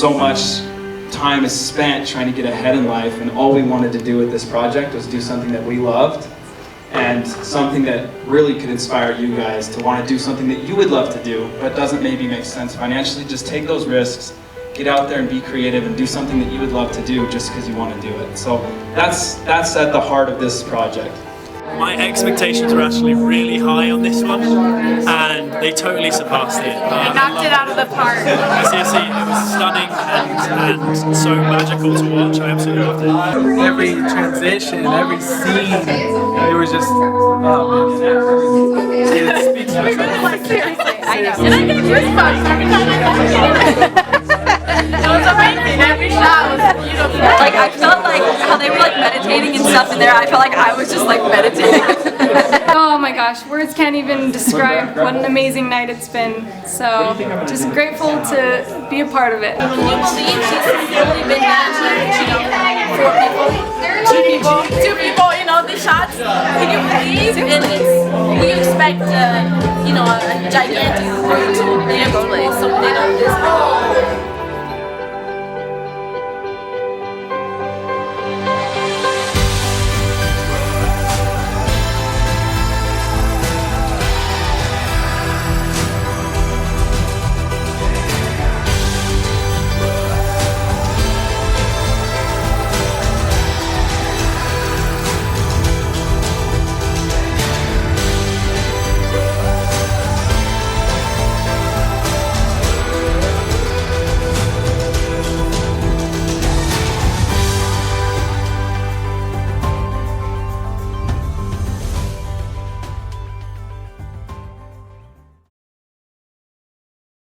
so much time is spent trying to get ahead in life, and all we wanted to do with this project was do something that we loved and something that really could inspire you guys to want to do something that you would love to do but doesn't maybe make sense financially. Just take those risks, get out there and be creative and do something that you would love to do just because you want to do it. So that's at the heart of this project. My expectations were actually really high on this one, and they totally surpassed it. They knocked it out of the park. Seriously, it was stunning and so magical to watch. I absolutely loved it. Every transition, every scene, it was just, oh man. It speaks for itself. Seriously, I know. And I get goosebumps every time I watch it. It was amazing. Every shot was beautiful. Like, I felt like how they were like meditating and stuff in there. I felt like I was just like meditating. Oh my gosh, words can't even describe what an amazing night it's been. So, just grateful to be a part of it. Can you believe she's only been managing, 4 people? 2 people, the shots. Can you believe? And we expect, a gigantic